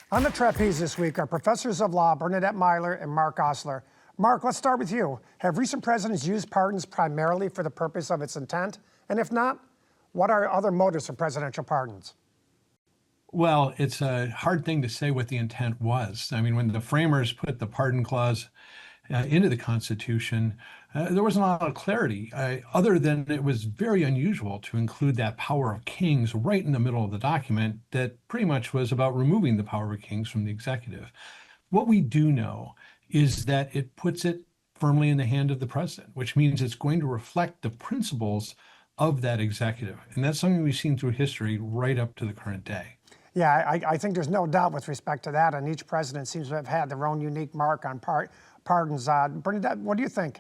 On the trapeze this week are professors of law Bernadette Meyler and Mark Osler. Mark, let's start with you. Have recent presidents used pardons primarily for the purpose of its intent? And if not, what are other motives for presidential pardons? Well, it's a hard thing to say what the intent was. I mean, when the framers put the pardon clause into the Constitution, there wasn't a lot of clarity, other than it was very unusual to include that power of kings right in the middle of the document that pretty much was about removing the power of kings from the executive. What we do know is that it puts it firmly in the hand of the president, which means it's going to reflect the principles of that executive. And that's something we've seen through history right up to the current day. Yeah, I think there's no doubt with respect to that, and each president seems to have had their own unique mark on pardons. Bernadette, what do you think?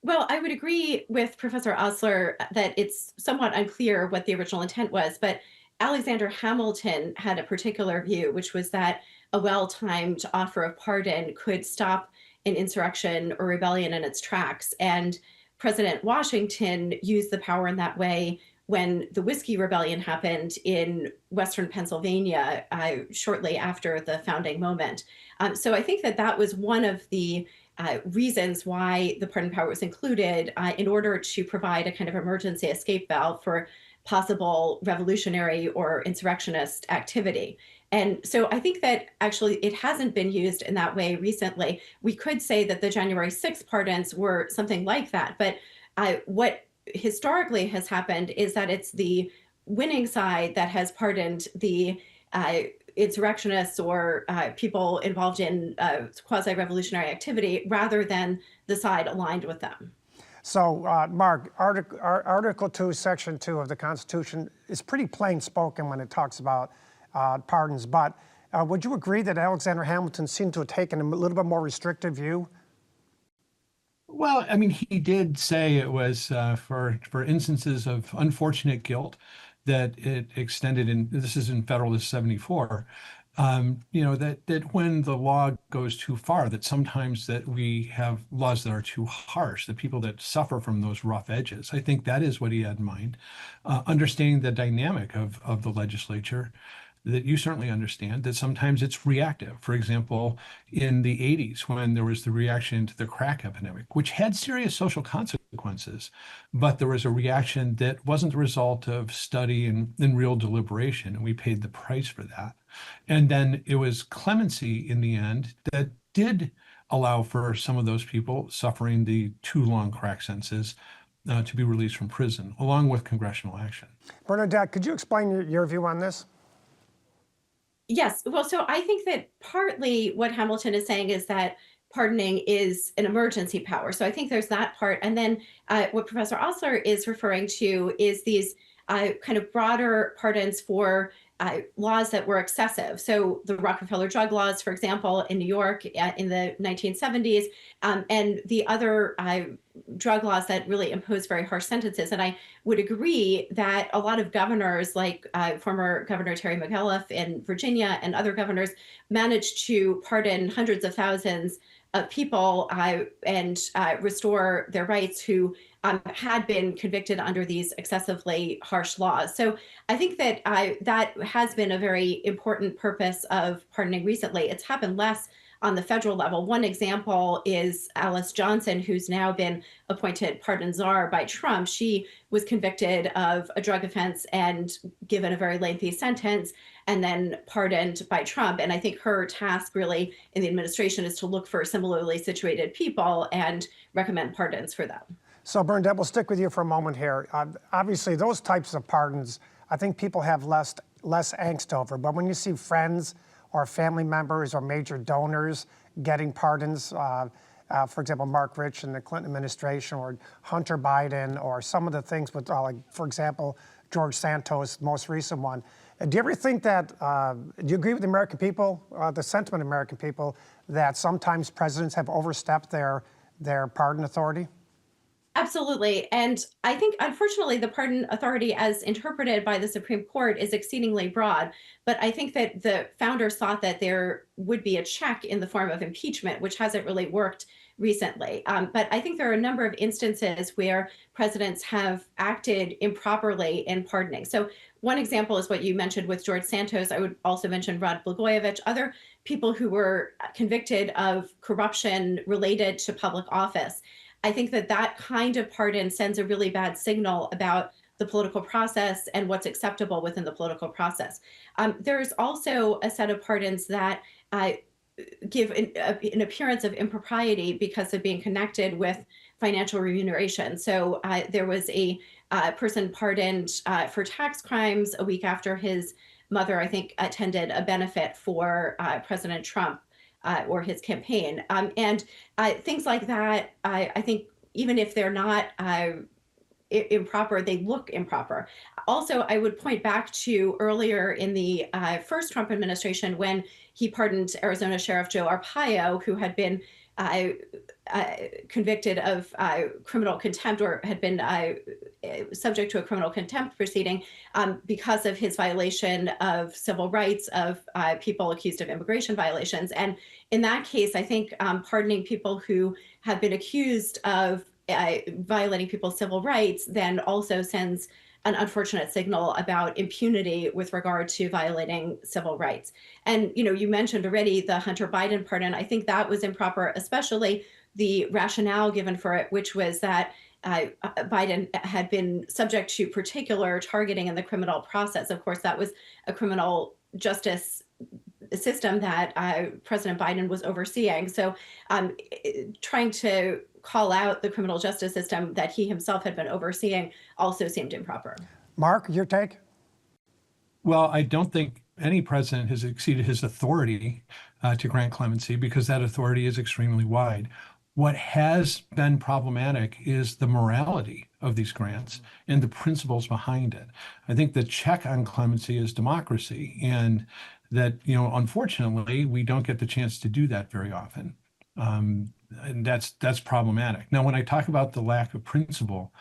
Well, I would agree with Professor Osler that it's somewhat unclear what the original intent was, but Alexander Hamilton had a particular view, which was that a well-timed offer of pardon could stop an insurrection or rebellion in its tracks. And President Washington used the power in that way when the Whiskey Rebellion happened in Western Pennsylvania shortly after the founding moment. So I think that that was one of the reasons why the pardon power was included in order to provide a kind of emergency escape valve for possible revolutionary or insurrectionist activity. And so I think that actually it hasn't been used in that way recently. We could say that the January 6th pardons were something like that, but what historically has happened is that it's the winning side that has pardoned the insurrectionists or people involved in quasi-revolutionary activity rather than the side aligned with them. So, Mark, Article 2, Section 2 of the Constitution is pretty plain spoken when it talks about pardons, but would you agree that Alexander Hamilton seemed to have taken a little bit more restrictive view? Well, I mean, he did say it was for instances of unfortunate guilt that it extended in, this is in Federalist 74, that when the law goes too far, that sometimes that we have laws that are too harsh, the people that suffer from those rough edges. I think that is what he had in mind. Understanding the dynamic of the legislature, that you certainly understand that sometimes it's reactive. For example, in the 80s, when there was the reaction to the crack epidemic, which had serious social consequences, but there was a reaction that wasn't the result of study and real deliberation, and we paid the price for that. And then it was clemency in the end that did allow for some of those people suffering the too long crack sentences to be released from prison, along with congressional action. Bernadette, could you explain your view on this? Yes, well, so I think that partly what Hamilton is saying is that pardoning is an emergency power. So I think there's that part. And then what Professor Osler is referring to is these kind of broader pardons for laws that were excessive. So the Rockefeller drug laws, for example, in New York in the 1970s, and the other drug laws that really impose very harsh sentences. And I would agree that a lot of governors, like former Governor Terry McAuliffe in Virginia and other governors, managed to pardon hundreds of thousands of people and restore their rights who had been convicted under these excessively harsh laws. So I think that that has been a very important purpose of pardoning recently. It's happened less on the federal level. One example is Alice Johnson, who's now been appointed pardon czar by Trump. She was convicted of a drug offense and given a very lengthy sentence and then pardoned by Trump. And I think her task really in the administration is to look for similarly situated people and recommend pardons for them. So, Bernadette, we'll stick with you for a moment here. Obviously, those types of pardons, I think people have less angst over. But when you see friends or family members or major donors getting pardons, for example, Mark Rich in the Clinton administration, or Hunter Biden, or some of the things with, like, for example, George Santos, most recent one. Do you ever think that, do you agree with the American people, the sentiment of American people, that sometimes presidents have overstepped their pardon authority? Absolutely. And I think, unfortunately, the pardon authority as interpreted by the Supreme Court is exceedingly broad. But I think that the founders thought that there would be a check in the form of impeachment, which hasn't really worked recently. But I think there are a number of instances where presidents have acted improperly in pardoning. So one example is what you mentioned with George Santos. I would also mention Rod Blagojevich, other people who were convicted of corruption related to public office. I think that that kind of pardon sends a really bad signal about the political process and what's acceptable within the political process. There's also a set of pardons that give an appearance of impropriety because of being connected with financial remuneration. So there was a person pardoned for tax crimes a week after his mother, I think, attended a benefit for President Trump or his campaign. And things like that, I think, even if they're not improper, they look improper. Also, I would point back to earlier in the first Trump administration when he pardoned Arizona Sheriff Joe Arpaio, who had been convicted of criminal contempt or had been subject to a criminal contempt proceeding because of his violation of civil rights of people accused of immigration violations. And in that case, I think pardoning people who have been accused of violating people's civil rights then also sends an unfortunate signal about impunity with regard to violating civil rights. And, you know, you mentioned already the Hunter Biden pardon. I think that was improper, especially the rationale given for it, which was that Biden had been subject to particular targeting in the criminal process. Of course, that was a criminal justice system that President Biden was overseeing. So trying to call out the criminal justice system that he himself had been overseeing also seemed improper. Mark, your take? Well, I don't think any president has exceeded his authority to grant clemency because that authority is extremely wide. What has been problematic is the morality of these grants and the principles behind it. I think the check on clemency is democracy, and that, you know, unfortunately, we don't get the chance to do that very often. And that's problematic. Now, when I talk about the lack of principle,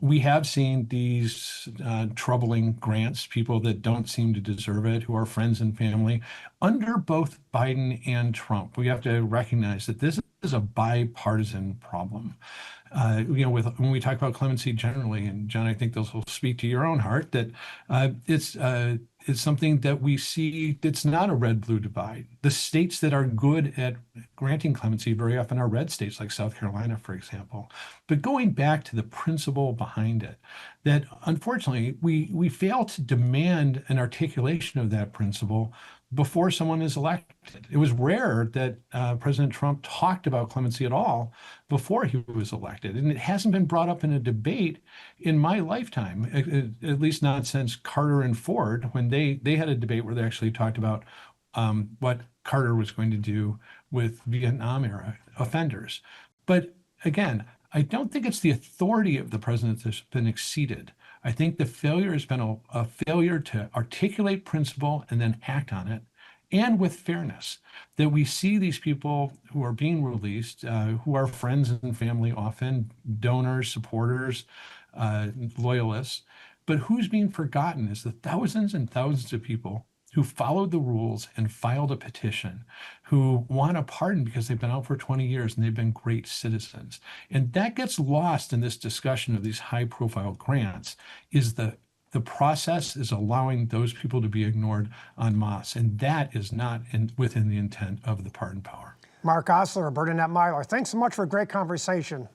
we have seen these troubling grants, people that don't seem to deserve it, who are friends and family, under both Biden and Trump. We have to recognize that this is a bipartisan problem. You know, when we talk about clemency generally, and John, I think those will speak to your own heart, that it's something that we see that's not a red-blue divide. The states that are good at granting clemency very often are red states, like South Carolina, for example. But going back to the principle behind it, that unfortunately we fail to demand an articulation of that principle before someone is elected. It was rare that President Trump talked about clemency at all before he was elected. And it hasn't been brought up in a debate in my lifetime, at least not since Carter and Ford, when they had a debate where they actually talked about what Carter was going to do with Vietnam era offenders. But again, I don't think it's the authority of the president that's been exceeded. I think the failure has been a failure to articulate principle and then act on it, and with fairness, that we see these people who are being released, who are friends and family, often donors, supporters, loyalists, but who's being forgotten is the thousands and thousands of people who followed the rules and filed a petition, who want a pardon because they've been out for 20 years and they've been great citizens. And that gets lost in this discussion of these high-profile grants, is the process is allowing those people to be ignored en masse, and that is not within the intent of the pardon power. Mark Osler, Bernadette Meyler, thanks so much for a great conversation.